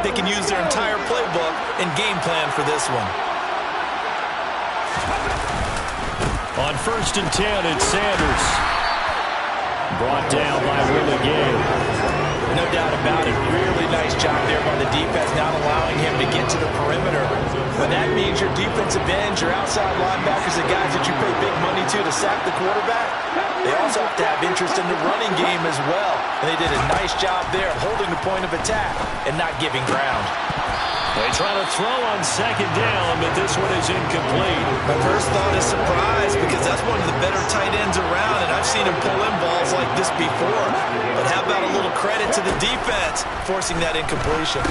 like they can use their entire playbook and game plan for this one. On 1st and 10, it's Sanders. Brought down by Willie Gay. No doubt about it. Really nice job there by the defense, not allowing him to get to the perimeter. When that means your defensive ends, your outside linebackers, the guys that you pay big money to sack the quarterback, they also have to have interest in the running game as well. And they did a nice job there of holding the point of attack and not giving ground. They try to throw on 2nd down, but this one is incomplete. My first thought is surprise, because that's one of the better tight ends around, and I've seen him pull in balls like this before. But how about a little credit to the defense forcing that incompletion?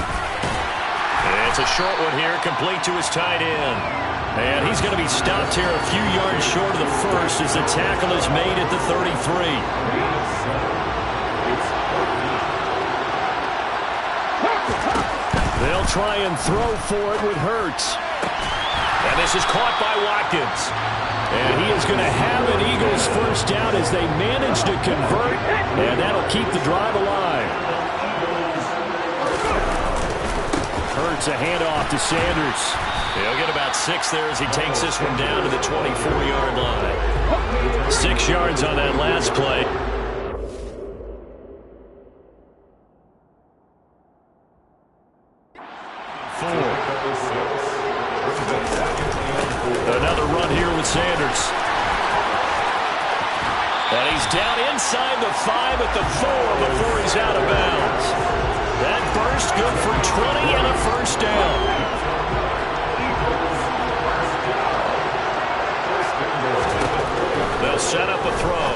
It's a short one here, complete to his tight end. And he's going to be stopped here a few yards short of the first as the tackle is made at the 33. They'll try and throw for it with Hurts. And this is caught by Watkins. And he is going to have an Eagles first down as they manage to convert. And that'll keep the drive alive. Hurts a handoff to Sanders. He'll get about 6 there as he takes this one down to the 24-yard line. 6 yards on that last play. Another run here with Sanders. And he's down inside the 5 at the 4 before he's out of bounds. That burst good for 20 and a first down. They'll set up a throw.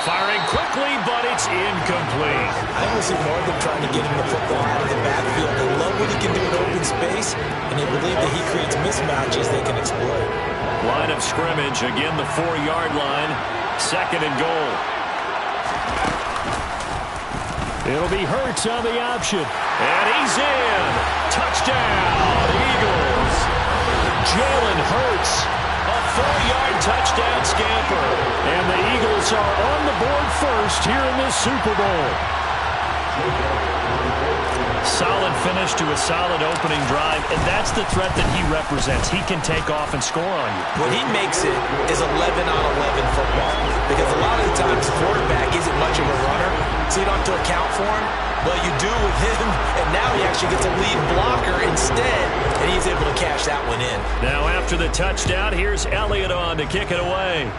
Firing quickly, but it's incomplete. I always ignore them trying to get him the football out of the backfield. They love what he can do in open space, and they believe that he creates mismatches they can exploit. Line of scrimmage, again the 4-yard line. 2nd and goal. It'll be Hurts on the option. And he's in. Touchdown, Eagles. Jalen Hurts. A 4-yard touchdown scamper. And the Eagles are on the board first here in this Super Bowl. Solid finish to a solid opening drive, and that's the threat that he represents. He can take off and score on you. What he makes it is 11 on 11 football, because a lot of the times the quarterback isn't much of a runner, so you don't have to account for him. But you do with him, and now he actually gets a lead blocker instead, and he's able to cash that one in. Now after the touchdown, here's Elliott on to kick it away.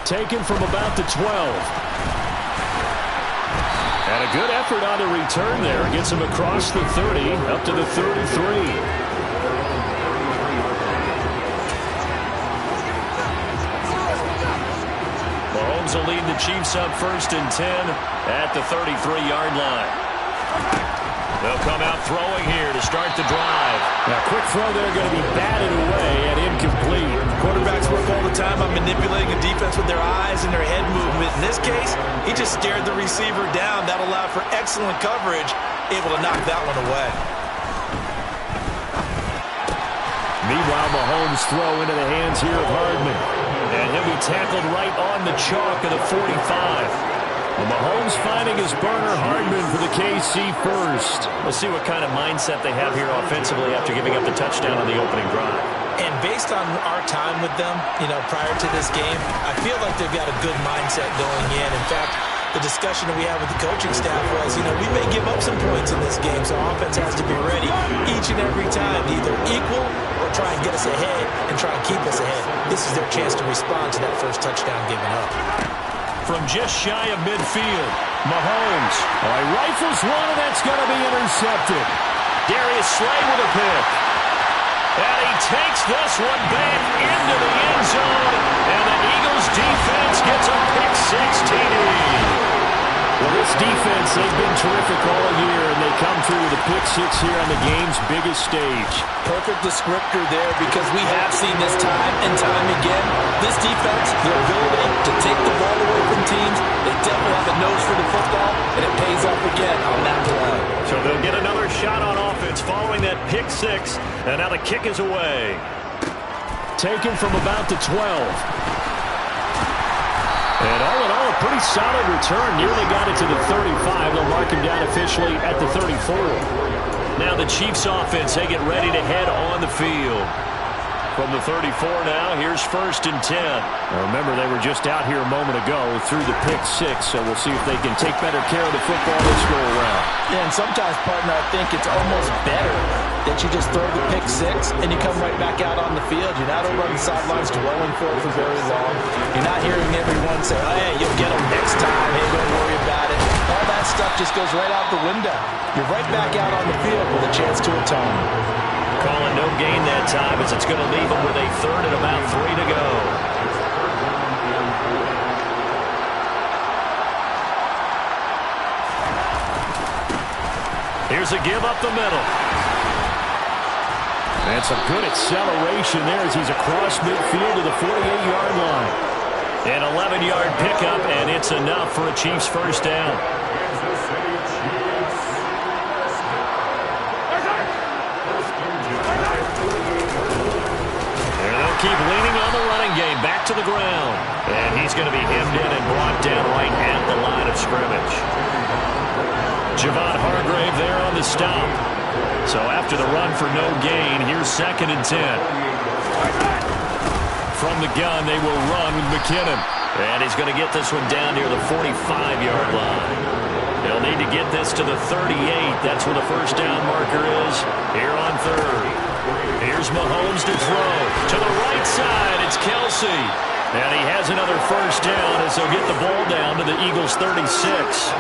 Taken from about the 12. And a good effort on the return there. Gets him across the 30, up to the 33. Mahomes will lead the Chiefs up 1st and 10 at the 33-yard line. They'll come out throwing here to start the drive. Now, quick throw there, going to be batted away and incomplete. Quarterbacks work all the time on manipulating a defense with their eyes and their head movement. In this case, he just stared the receiver down. That allowed for excellent coverage, able to knock that one away. Meanwhile, Mahomes throw into the hands here of Hardman. And he'll be tackled right on the chalk of the 45. Well, Mahomes finding his burner, Hardman for the KC first. We'll see what kind of mindset they have here offensively after giving up the touchdown on the opening drive. And based on our time with them, prior to this game, I feel like they've got a good mindset going in. In fact, the discussion that we had with the coaching staff was, we may give up some points in this game, so our offense has to be ready each and every time to either equal or try and get us ahead and try and keep us ahead. This is their chance to respond to that first touchdown given up. From just shy of midfield, Mahomes. He rifles one, and that's going to be intercepted. Darius Slay with a pick. And he takes this one back into the end zone, and the Eagles defense gets a pick-6 TD. Well, this defense, they've been terrific all year, and they come through with a pick-6 here on the game's biggest stage. Perfect descriptor there, because we have seen this time and time again. This defense, their ability to take the ball away from teams, they definitely have a nose for the football, and it pays off again on that play. So they'll get another shot on offense following that pick-6, and now the kick is away. Taken from about the 12. And all in all, a pretty solid return. Nearly got it to the 35. They'll mark him down officially at the 34. Now the Chiefs offense, they get ready to head on the field. From the 34 now, here's 1st and 10. Now remember, they were just out here a moment ago through the pick 6, so we'll see if they can take better care of the football this go around. Yeah, and sometimes, partner, I think it's almost better that you just throw the pick 6 and you come right back out on the field. You're not over on the sidelines dwelling for it for very long. You're not hearing everyone say, oh, hey, you'll get them next time. Hey, don't worry about it. All that stuff just goes right out the window. You're right back out on the field with a chance to atone. Calling no gain that time as it's going to leave them with a 3rd and about 3 to go. Here's a give up the middle. And some good acceleration there as he's across midfield to the 48-yard line. An 11-yard pickup, and it's enough for a Chiefs 1st down. Keep leaning on the running game. Back to the ground. And he's going to be hemmed in and brought down right at the line of scrimmage. Javon Hargrave there on the stop. So after the run for no gain, here's 2nd and 10. From the gun, they will run with McKinnon. And he's going to get this one down near the 45-yard line. They'll need to get this to the 38. That's where the 1st down marker is here on 3rd. Here's Mahomes to throw. To the right side, it's Kelsey. And he has another 1st down as they'll get the ball down to the Eagles' 36.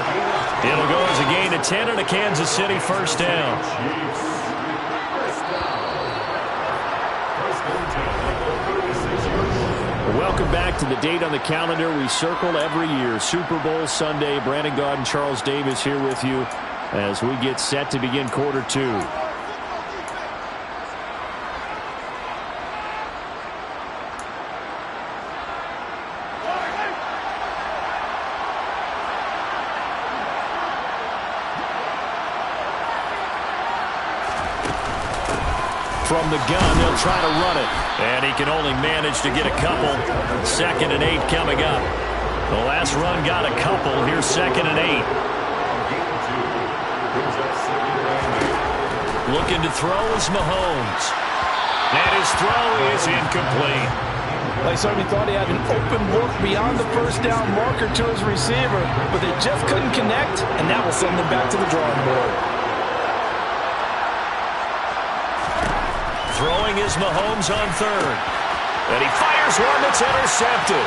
It'll go as a gain of 10 and a Kansas City 1st down. Welcome back to the date on the calendar we circle every year. Super Bowl Sunday. Brandon Gaud and Charles Davis here with you as we get set to begin quarter 2. From the gun, they'll try to run it. And he can only manage to get a couple. 2nd and 8 coming up. The last run got a couple. Here's 2nd and 8. Looking to throw is Mahomes. And his throw is incomplete. They certainly thought he had an open look beyond the 1st down marker to his receiver, but they just couldn't connect, and that will send them back to the drawing board. Throwing is Mahomes on 3rd. And he fires one that's intercepted.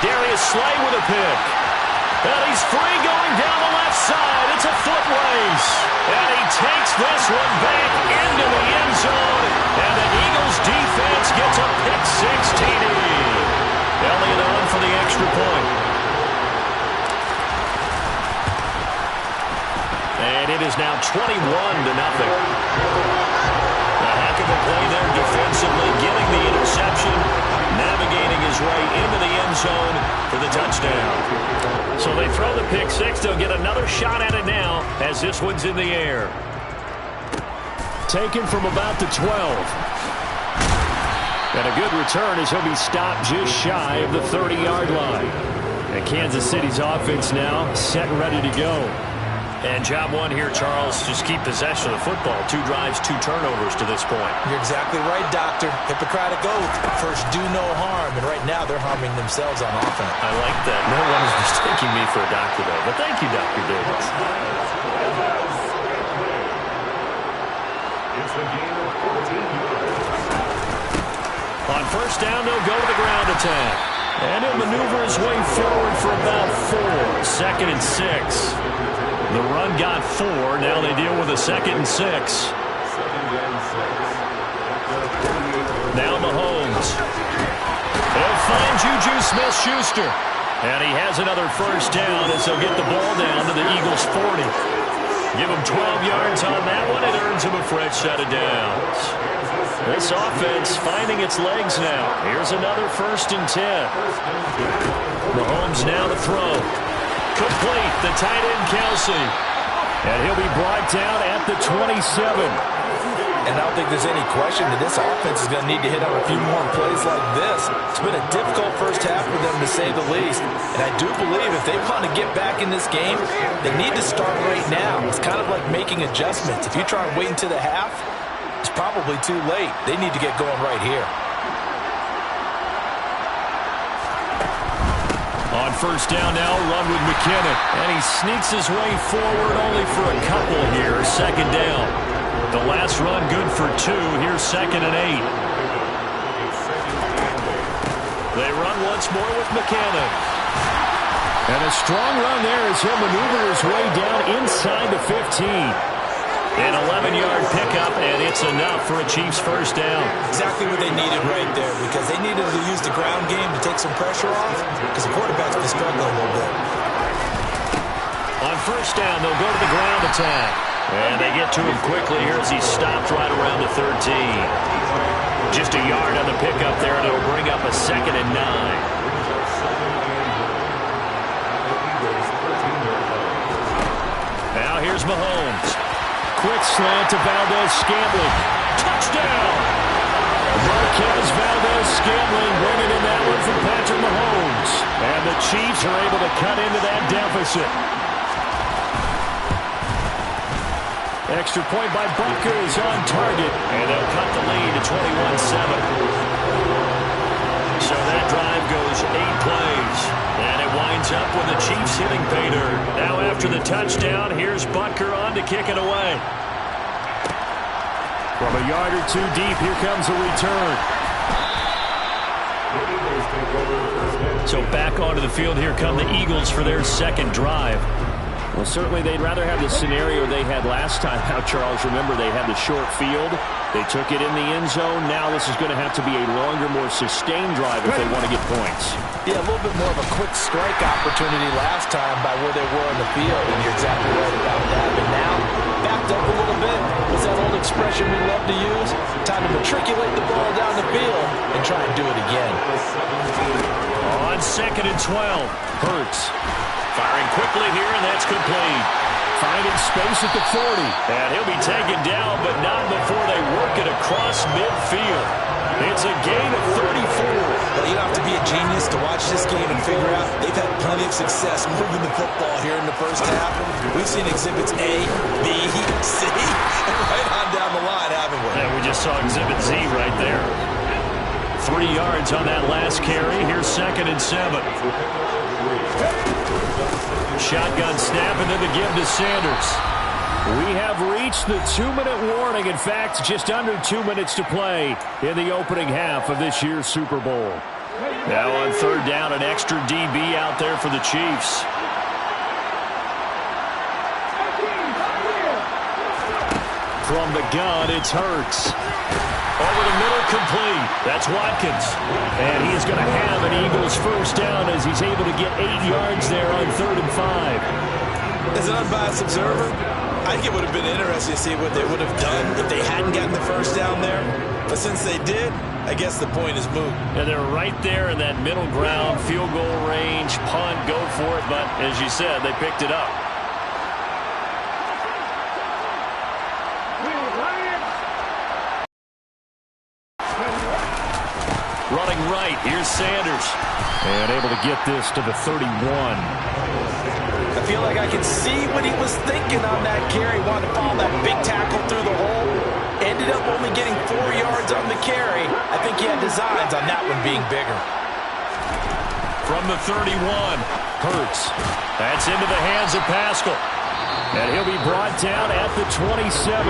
Darius Slay with a pick. And he's free going down the left side. It's a foot race. And he takes this one back into the end zone. And the Eagles defense gets a pick 6 TD. Elliott on for the extra point. And it is now 21-0. A play there defensively, getting the interception, navigating his way into the end zone for the touchdown. So they throw the pick 6. They'll get another shot at it now as this one's in the air. Taken from about the 12. And a good return as he'll be stopped just shy of the 30-yard line. And Kansas City's offense now set and ready to go. And job one here, Charles, just keep possession of the football. 2 drives, 2 turnovers to this point. You're exactly right, Doctor. Hippocratic oath. First, do no harm. And right now, they're harming themselves on offense. I like that. No one is mistaking me for a doctor, though. But thank you, Dr. Davis. On 1st down, they'll go to the ground attack. And he'll maneuver his way forward for about 4. 2nd and 6. The run got 4. Now they deal with a 2nd and 6. Now Mahomes. He'll find Juju Smith-Schuster. And he has another 1st down as they'll get the ball down to the Eagles' 40. Give him 12 yards on that one. It earns him a fresh set of downs. This offense finding its legs now. Here's another 1st and 10. Mahomes now to throw. Complete, the tight end Kelsey. And he'll be brought down at the 27. And I don't think there's any question that this offense is going to need to hit on a few more plays like this. It's been a difficult first half for them, to say the least. And I do believe if they want to get back in this game, they need to start right now. It's kind of like making adjustments. If you try and wait until the half, it's probably too late. They need to get going right here. On first down now, run with McKinnon. And he sneaks his way forward only for a couple here. Second down. The last run good for 2. Here's 2nd and 8. They run once more with McKinnon. And a strong run there as he'll maneuver his way down inside the 15. An 11-yard pickup, and it's enough for a Chiefs first down. Exactly what they needed right there, because they needed to use the ground game to take some pressure off, because the quarterback's been struggling a little bit. On first down, they'll go to the ground attack. And they get to him quickly here as he stopped right around the 13. Just a yard on the pickup there, and it'll bring up a 2nd and 9. Now here's Mahomes. Quick slant to Valdez-Scantling. Touchdown! Marquez Valdez-Scantling bringing in that one from Patrick Mahomes. And the Chiefs are able to cut into that deficit. Extra point by Butker is on target. And they'll cut the lead to 21-7. So that drive goes 8 plays. And it winds up with the Chiefs hitting pay dirt. Now after the touchdown, here's Butker on to kick it away. From a yard or 2 deep, here comes a return. So back onto the field, here come the Eagles for their second drive. Well, certainly they'd rather have the scenario they had last time. Now, Charles, remember they had the short field. They took it in the end zone. Now this is going to have to be a longer, more sustained drive if they want to get points. Yeah, a little bit more of a quick strike opportunity last time by where they were on the field, and you're exactly right about that. But now, backed up a little bit. What's that old expression we love to use? Time to matriculate the ball down the field and try and do it again. On 2nd and 12, Hurts. Firing quickly here, and that's complete. Finding space at the 40. And he'll be taken down, but not before they work it across midfield. It's a gain of 34. Well, you don't have to be a genius to watch this game and figure out they've had plenty of success moving the football here in the first half. We've seen exhibits A, B, C, and right on down the line, haven't we? Yeah, we just saw exhibit Z right there. 3 yards on that last carry. Here's 2nd and 7. Shotgun snap, and then the give to Sanders. We have reached the 2-minute warning. In fact, just under 2 minutes to play in the opening half of this year's Super Bowl. Now on 3rd down, an extra DB out there for the Chiefs. From the gun, it's Hurts. Over the middle, complete. That's Watkins. And he is going to have an Eagles first down as he's able to get 8 yards there on 3rd and 5. As an unbiased observer, I think it would have been interesting to see what they would have done if they hadn't gotten the first down there. But since they did, I guess the point is moot. And they're right there in that middle ground, field goal range, punt, go for it. But as you said, they picked it up. Running right, here's Sanders. And able to get this to the 31. I feel like I can see what he was thinking on that carry. Wanted to follow that big tackle through the hole. Ended up only getting 4 yards on the carry. I think he had designs on that one being bigger. From the 31, Hurts. That's into the hands of Pascal. And he'll be brought down at the 27.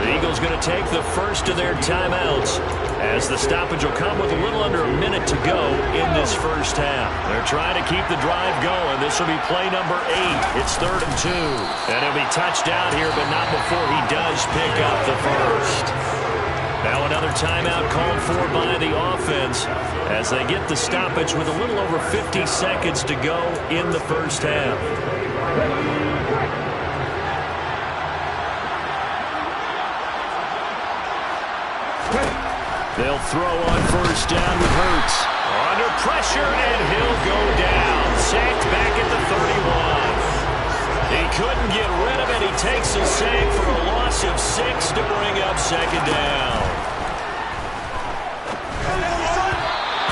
The Eagles going to take the first of their timeouts as the stoppage will come with a little under a minute to go in this first half. They're trying to keep the drive going. This will be play number 8. It's 3rd and 2. And he'll be touched down here, but not before he does pick up the first. Now another timeout called for by the offense as they get the stoppage with a little over 50 seconds to go in the first half. They'll throw on first down with Hurts. Under pressure, and he'll go down. Sacked back at the 31. He couldn't get rid of it. He takes a sack for a loss loss of 6 to bring up second down.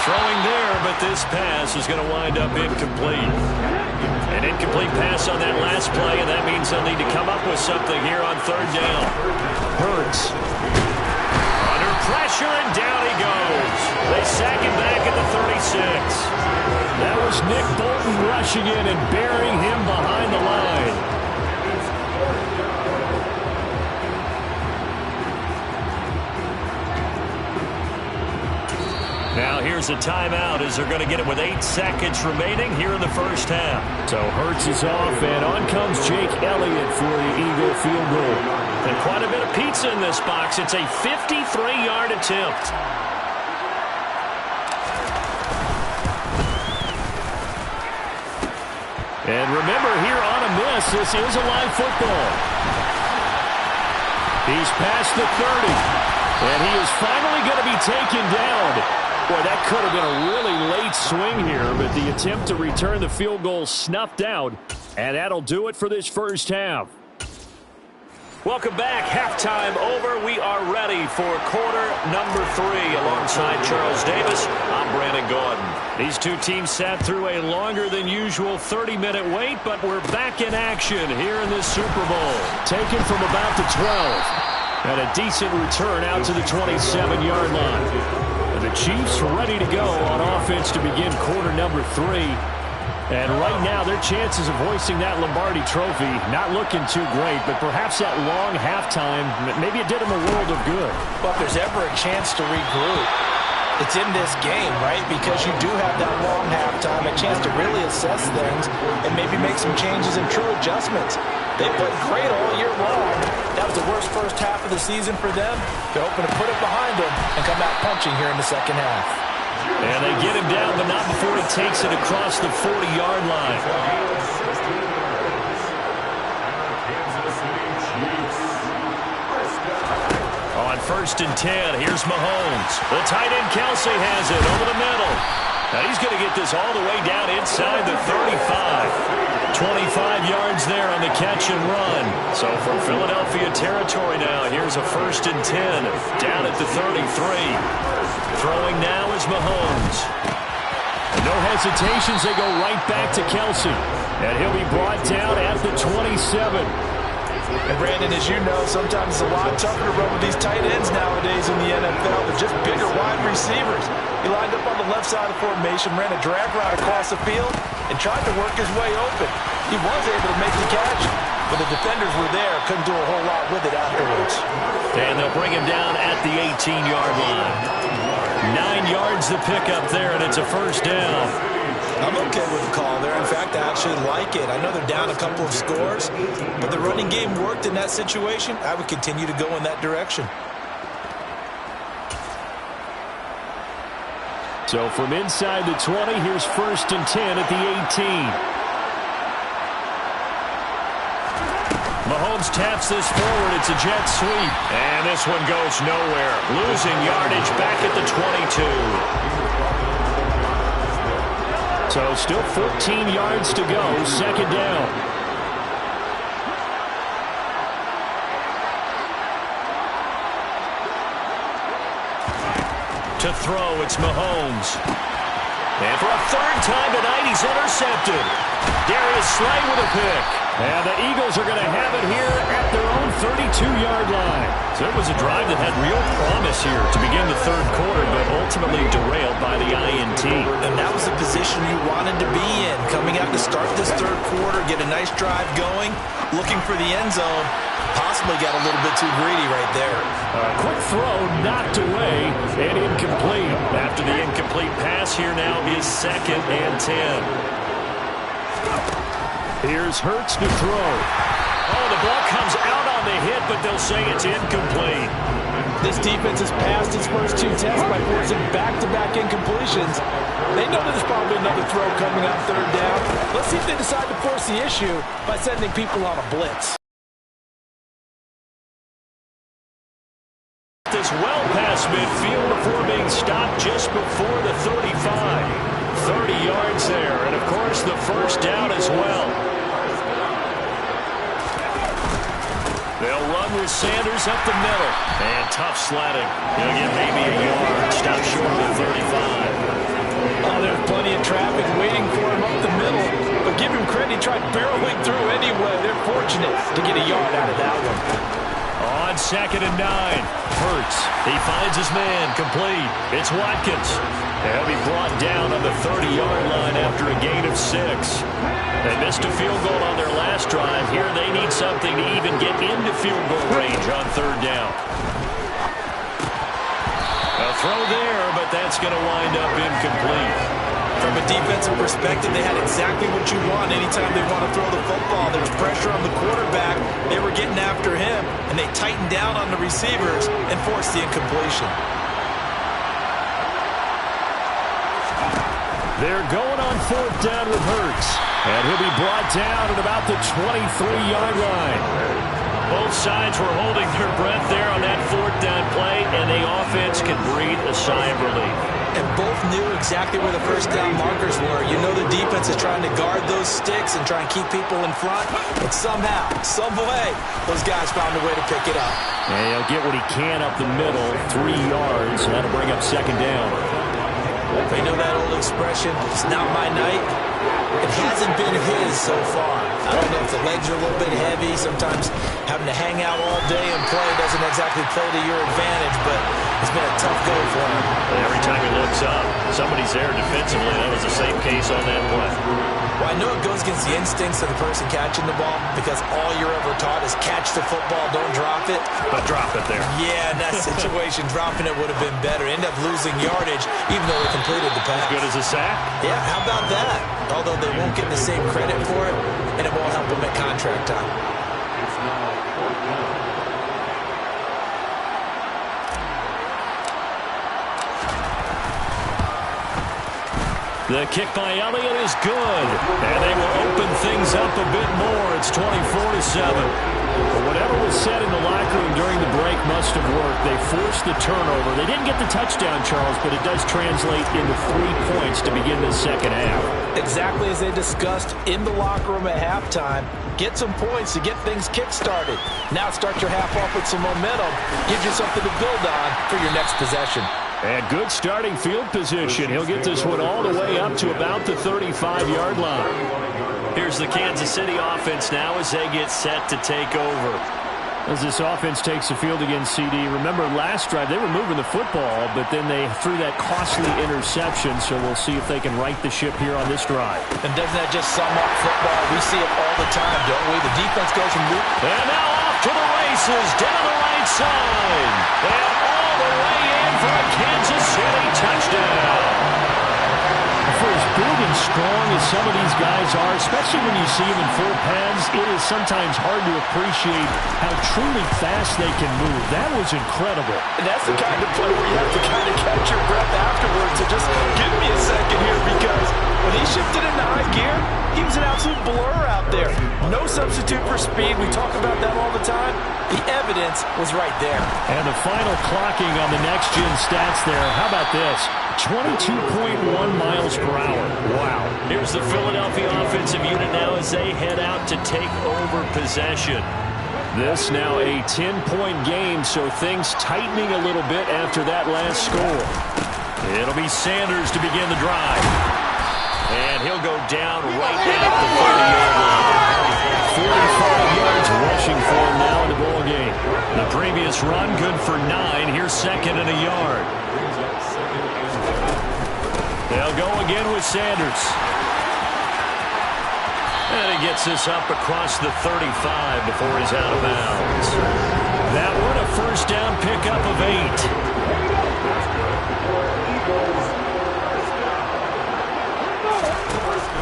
Throwing there, but this pass is going to wind up incomplete. An incomplete pass on that last play, and that means they'll need to come up with something here on third down. Hurts. Under pressure, and down he goes. They sack him back at the 36. That was Nick Bolton rushing in and burying him behind the line. Now here's a timeout as they're going to get it with 8 seconds remaining here in the first half. So Hurts is off, and on comes Jake Elliott for the Eagle field goal. And quite a bit of pizza in this box. It's a 53-yard attempt. And remember, here on a miss, this is a live football. He's past the 30, and he is finally going to be taken down. Boy, that could have been a really late swing here, but the attempt to return the field goal snuffed out, and that'll do it for this first half. Welcome back. Halftime over. We are ready for quarter number 3. Alongside Charles Davis, I'm Brandon Gaudin. These two teams sat through a longer than usual 30-minute wait, but we're back in action here in this Super Bowl. Taken from about the 12, and a decent return out to the 27-yard line. The Chiefs ready to go on offense to begin quarter number 3. And right now, their chances of hoisting that Lombardi trophy not looking too great, but perhaps that long halftime, maybe it did them a world of good. But if there's ever a chance to regroup, it's in this game, right? Because you do have that long halftime, a chance to really assess things and maybe make some changes and true adjustments. They played great all year long. That was the worst first half of the season for them. They're hoping to put it behind them and come out punching here in the second half. And they get him down, but not before he takes it across the 40-yard line. On 1st and 10, here's Mahomes. The tight end Kelsey has it over the middle. Now he's going to get this all the way down inside the 35. 25 yards there on the catch and run. So from Philadelphia territory now, here's a 1st and 10 down at the 33. Throwing now is Mahomes. No hesitations, they go right back to Kelsey. And he'll be brought down at the 27. And Brandon, as you know, sometimes it's a lot tougher to run with these tight ends nowadays in the NFL. They're just bigger wide receivers. He lined up on the left side of the formation, ran a drag route across the field, and tried to work his way open. He was able to make the catch, but the defenders were there, couldn't do a whole lot with it afterwards. And they'll bring him down at the 18-yard line. 9 yards to pick up there, and it's a first down. I'm okay with the call there. In fact, I actually like it. I know they're down a couple of scores, but the running game worked in that situation. I would continue to go in that direction. So from inside the 20, here's 1st and 10 at the 18. Mahomes taps this forward. It's a jet sweep. And this one goes nowhere. Losing yardage back at the 22. So still 14 yards to go. Second down. To throw, it's Mahomes. And for a 3rd time tonight, he's intercepted. Darius Slay with a pick. And the Eagles are going to have it here at their own 32-yard line. So it was a drive that had real promise here to begin the 3rd quarter, but ultimately derailed by the INT. And that was the position you wanted to be in. Coming out to start this 3rd quarter, get a nice drive going, looking for the end zone. Possibly got a little bit too greedy right there. A quick throw knocked away and incomplete. After the incomplete pass, here now is 2nd and 10. Here's Hurts to throw. Oh, the ball comes out on the hit, but they'll say it's incomplete. This defense has passed its first 2 tests by forcing back-to-back incompletions. They know there's probably another throw coming on 3rd down. Let's see if they decide to force the issue by sending people on a blitz. This well past midfield before being stopped just before the 35. 30 yards there, and of course the first down as well. They'll run with Sanders up the middle. And tough sledding. He'll get maybe a yard. Stop short of the 35. Oh, there's plenty of traffic waiting for him up the middle. But give him credit, he tried barreling through anyway. They're fortunate to get a yard out of that one. On 2nd and 9. Hurts. He finds his man. Complete. It's Watkins. He'll be brought down on the 30-yard line after a gain of 6. They missed a field goal on their last drive. Here they need something to even get into field goal range on 3rd down. A throw there, but that's going to wind up incomplete. From a defensive perspective, they had exactly what you want anytime they want to throw the football. There was pressure on the quarterback. They were getting after him, and they tightened down on the receivers and forced the incompletion. They're going on 4th down with Hurts. And he'll be brought down at about the 23-yard line. Both sides were holding their breath there on that 4th down play, and the offense can breathe a sigh of relief. And both knew exactly where the first down markers were. You know the defense is trying to guard those sticks and try and keep people in front. And somehow, some way, those guys found a way to pick it up. And he'll get what he can up the middle, 3 yards, and that'll bring up 2nd down. They know that old expression, it's not my night. It hasn't been his so far. I don't know if the legs are a little bit heavy. Sometimes having to hang out all day and play doesn't exactly play to your advantage, but it's been a tough go for him. Every time he looks up, somebody's there defensively. That was the same case on that play. Well, I know it goes against the instincts of the person catching the ball because all you're ever taught is catch the football, don't drop it. But drop it there. Yeah, in that situation, dropping it would have been better. End up losing yardage even though they completed the pass. As good as a sack? Yeah, how about that? Although they won't get the same credit for it, and it won't help them at contract time. The kick by Elliott is good, and they will open things up a bit more. It's 24-7. But whatever was said in the locker room during the break must have worked. They forced the turnover. They didn't get the touchdown, Charles, but it does translate into 3 points to begin the second half. Exactly as they discussed in the locker room at halftime. Get some points to get things kick-started. Now start your half off with some momentum. Gives you something to build on for your next possession. And good starting field position. He'll get this one all the way up to about the 35-yard line. Here's the Kansas City offense now as they get set to take over. As this offense takes the field against CD, remember last drive they were moving the football, but then they threw that costly interception, so we'll see if they can right the ship here on this drive. And doesn't that just sum up football? We see it all the time, don't we? The defense goes from loop. And now off to the races, down the right side. And all the way in for a Kansas City touchdown. For as big and strong as some of these guys are, especially when you see them in full pads, it is sometimes hard to appreciate how truly fast they can move. That was incredible. And that's the kind of play where you have to kind of catch your breath afterwards. So just give me a second here, because when he shifted into high gear, he was an absolute blur out there. No substitute for speed. We talk about that all the time. The evidence was right there. And the final clocking on the next-gen stats there. How about this? 22.1 miles per hour. Wow. Here's the Philadelphia offensive unit now as they head out to take over possession. This now a 10-point game, so things tightening a little bit after that last score. It'll be Sanders to begin the drive. And he'll go down right at the 30-yard line. 45 yards rushing for him now in the ball game. The previous run good for 9. Here's 2nd and a yard. They'll go again with Sanders. And he gets this up across the 35 before he's out of bounds. That one a first down pickup of 8.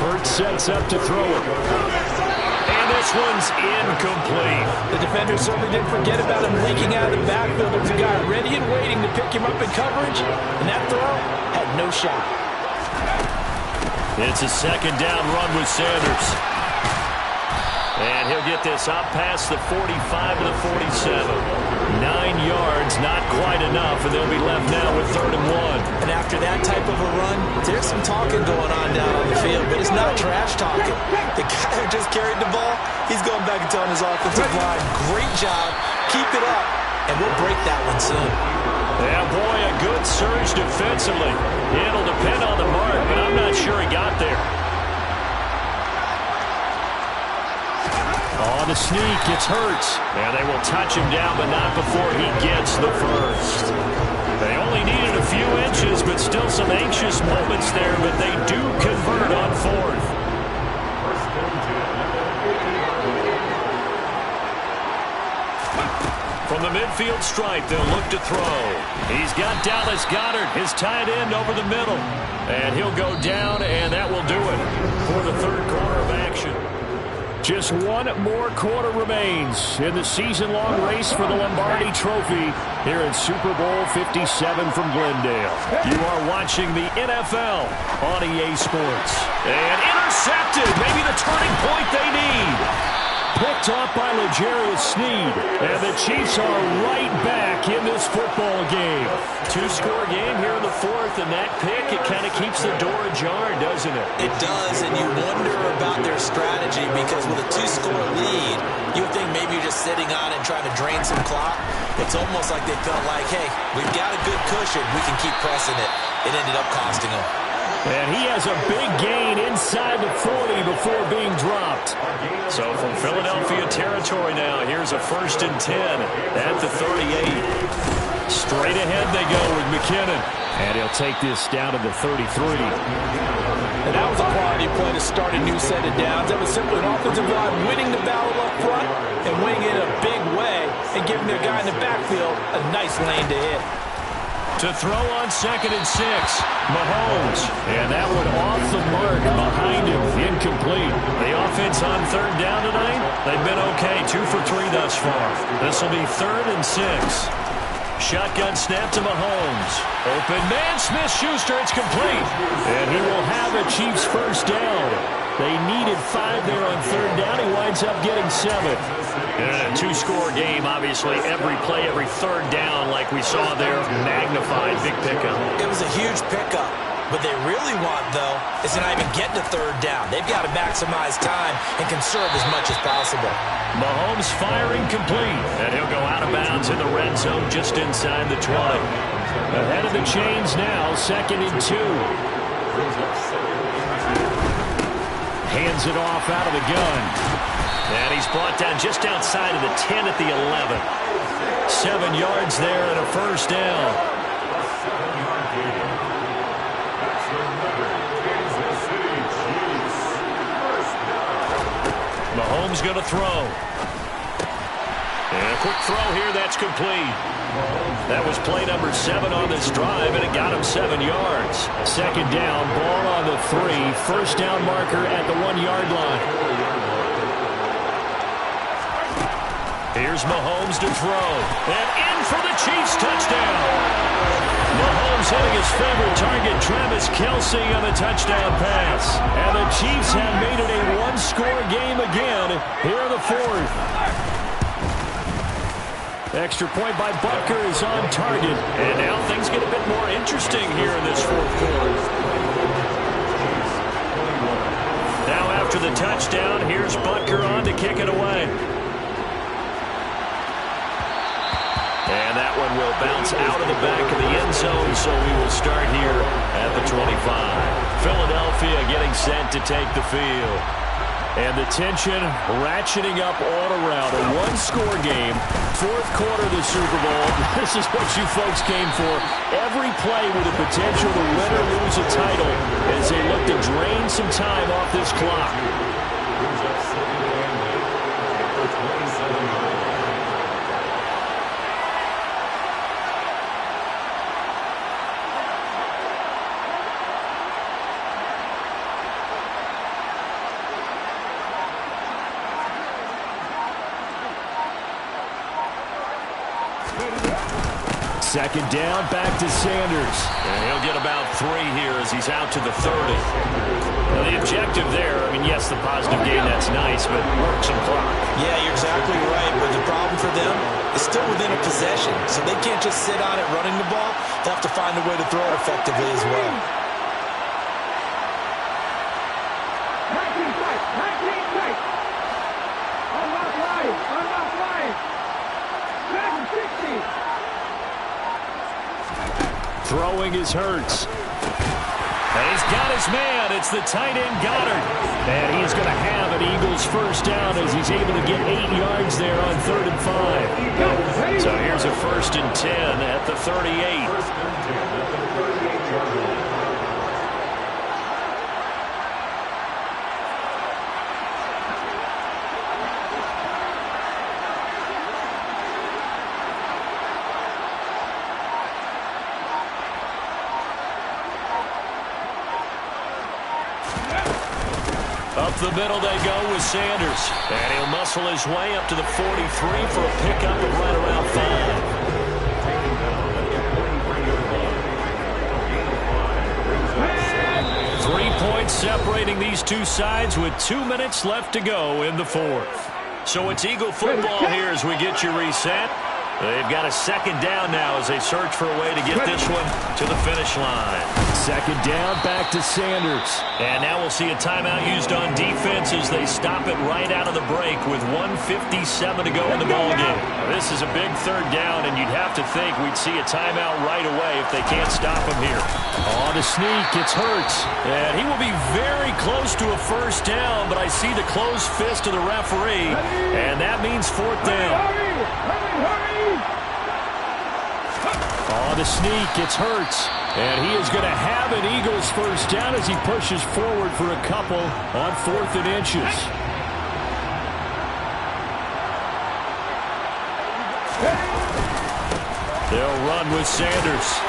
Hurts sets up to throw it. And this one's incomplete. The defender certainly didn't forget about him leaking out of the backfield. There was a guy ready and waiting to pick him up in coverage, and that throw had no shot. It's a 2nd down run with Sanders. And he'll get this up past the 45 to the 47. 9 yards, not quite enough, and they'll be left now with 3rd and 1. And after that type of a run, there's some talking going on down on the field, but it's not trash talking. The guy who just carried the ball, he's going back and telling his offensive line, great job, keep it up, and we'll break that one soon. Yeah, boy, a good surge defensively. It'll depend on the mark, but I'm not sure he got there. On the sneak, it's Hurts. And they will touch him down, but not before he gets the first. They only needed a few inches, but still some anxious moments there, but they do convert on 4th. From the midfield stripe, they'll look to throw. He's got Dallas Goedert, his tight end, over the middle. And he'll go down, and that will do it for the 3rd quarter of action. Just one more quarter remains in the season-long race for the Lombardi Trophy here in Super Bowl 57 from Glendale. You are watching the NFL on EA Sports. And intercepted, maybe the turning point they need. Picked off by L'Jarius Sneed. And the Chiefs are right back in this football game. 2-score game here in the 4th, and that pick, it kind of keeps the door ajar, doesn't it? It does, and you wonder about their strategy because with a 2-score lead, you would think maybe you're just sitting on it trying to drain some clock. It's almost like they felt like, hey, we've got a good cushion. We can keep pressing it. It ended up costing them. And he has a big gain inside the 40 before being dropped. So from Philadelphia territory now, here's a 1st and 10 at the 38. Straight ahead they go with McKinnon. And he'll take this down to the 33. And that was a quality play to start a new set of downs. That was simply an offensive line winning the battle up front and winning it in a big way and giving their guy in the backfield a nice lane to hit. To throw on 2nd and 6, Mahomes. And that one off the mark behind him, incomplete. The offense on 3rd down tonight, they've been okay, 2 for 3 thus far. This will be 3rd and 6. Shotgun snap to Mahomes. Open man, Smith-Schuster, it's complete. And he will have a Chiefs 1st down. They needed 5 there on 3rd down. He winds up getting 7. And a 2-score game, obviously. Every play, every 3rd down, like we saw there, magnified. Big pickup. It was a huge pickup. What they really want, though, is to not even get to 3rd down. They've got to maximize time and conserve as much as possible. Mahomes firing complete. And he'll go out of bounds in the red zone just inside the 20. Ahead of the chains now, 2nd and 2. Hands it off out of the gun. And he's brought down just outside of the 10 at the 11. 7 yards there and a 1st down. Mahomes going to throw. And a quick throw here, that's complete. That was play number 7 on this drive, and it got him 7 yards. 2nd down, ball on the 3. 1st down marker at the 1-yard line. Here's Mahomes to throw. And in for the Chiefs touchdown. Mahomes hitting his favorite target, Travis Kelce, on the touchdown pass. And the Chiefs have made it a 1-score game again here in the 4th. Extra point by Butker is on target. And now things get a bit more interesting here in this 4th quarter. Now after the touchdown, here's Butker on to kick it away. And that one will bounce out of the back of the end zone, so we will start here at the 25. Philadelphia getting set to take the field. And the tension ratcheting up all around. A 1-score game, 4th quarter of the Super Bowl. This is what you folks came for. Every play with the potential to win or lose a title as they look to drain some time off this clock. Second down, back to Sanders. And he'll get about 3 here as he's out to the 30. Now, the objective there, I mean, yes, the positive gain, that's nice, but work some clock. Yeah, you're exactly right, but the problem for them is still within a possession, so they can't just sit on it running the ball. They have to find a way to throw it effectively as well. Throwing is Hurts. And he's got his man. It's the tight end Goddard. And he's going to have an Eagles first down as he's able to get 8 yards there on 3rd and 5. So here's a 1st and 10 at the 38. Up the middle they go with Sanders. And he'll muscle his way up to the 43 for a pickup of right around 5. 3 points separating these two sides with 2 minutes left to go in the 4th. So it's Eagle football here as we get you reset. They've got a 2nd down now as they search for a way to get this one to the finish line. 2nd down, back to Sanders. And now we'll see a timeout used on defense as they stop it right out of the break with 1:57 to go in the ballgame. This is a big 3rd down, and you'd have to think we'd see a timeout right away if they can't stop him here. On to sneak, it's Hurts. And he will be very close to a 1st down, but I see the closed fist of the referee, and that means 4th down. On the sneak, it's Hurts. And he is going to have an Eagles first down as he pushes forward for a couple on 4th and inches. They'll run with Sanders.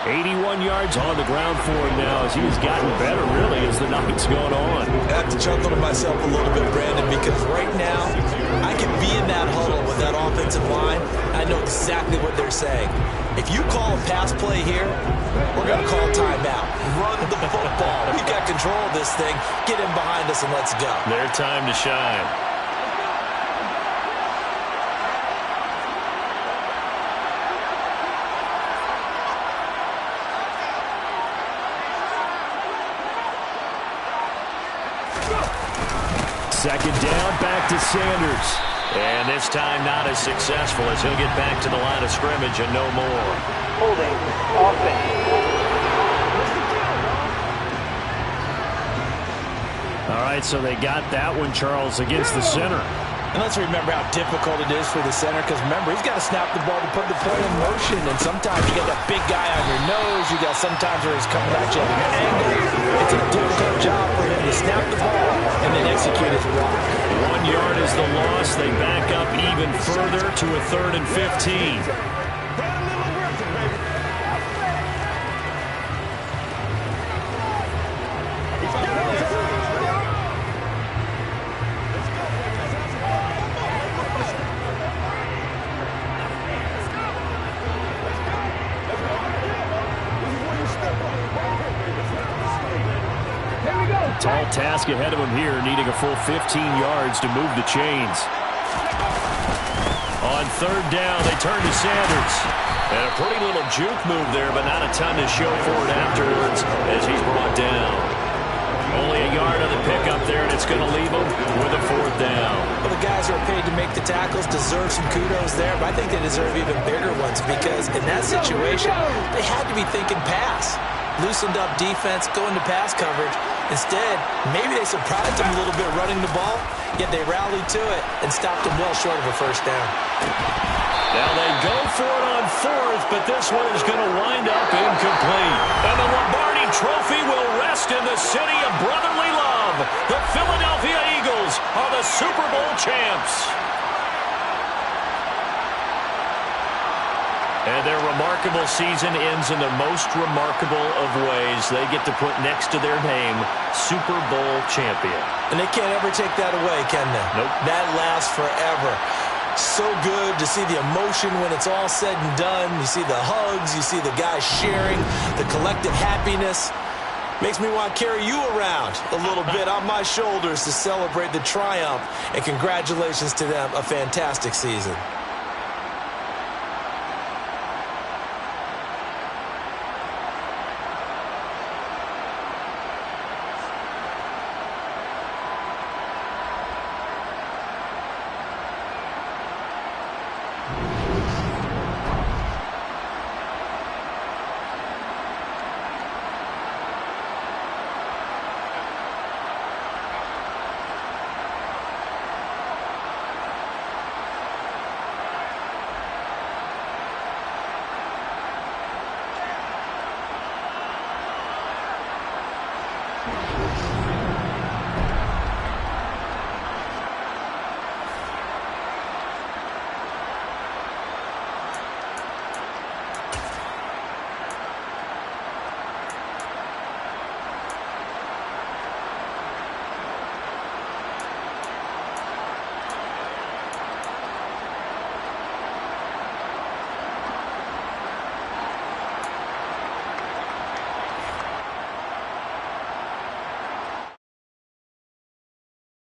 81 yards on the ground for him now as he has gotten better, really, as the night's going on. I have to chuckle to myself a little bit, Brandon, because right now I can be in that huddle with that offensive line. I know exactly what they're saying. If you call a pass play here, we're going to call timeout. Run the football. We've got control of this thing. Get in behind us and let's go. Their time to shine. Second down, back to Sanders. And this time not as successful as he'll get back to the line of scrimmage and no more. Holding offense. All right, so they got that one, Charles, against the center. And let's remember how difficult it is for the center, because remember, he's got to snap the ball to put the play in motion, and sometimes you got that big guy on your nose. You got sometimes where he's coming at you at an angle. It's a difficult job for him to snap the ball and then execute his block. 1 yard is the loss. They back up even further to a 3rd and 15. Tall task ahead of him here, needing a full 15 yards to move the chains. On 3rd down, they turn to Sanders. And a pretty little juke move there, but not a ton to show for it afterwards as he's brought down. Only a yard on the pickup there, and it's going to leave him with a 4th down. Well, the guys who are paid to make the tackles deserve some kudos there, but I think they deserve even bigger ones, because in that situation, they had to be thinking pass. Loosened up defense, going to pass coverage. Instead, maybe they surprised him a little bit running the ball, yet they rallied to it and stopped him well short of a 1st down. Now they go for it on 4th, but this one is going to wind up incomplete. And the Lombardi Trophy will rest in the city of brotherly love. The Philadelphia Eagles are the Super Bowl champs. And their remarkable season ends in the most remarkable of ways. They get to put next to their name, Super Bowl champion. And they can't ever take that away, can they? Nope. That lasts forever. So good to see the emotion when it's all said and done. You see the hugs, you see the guys sharing, the collective happiness. Makes me want to carry you around a little bit on my shoulders to celebrate the triumph. And congratulations to them, a fantastic season.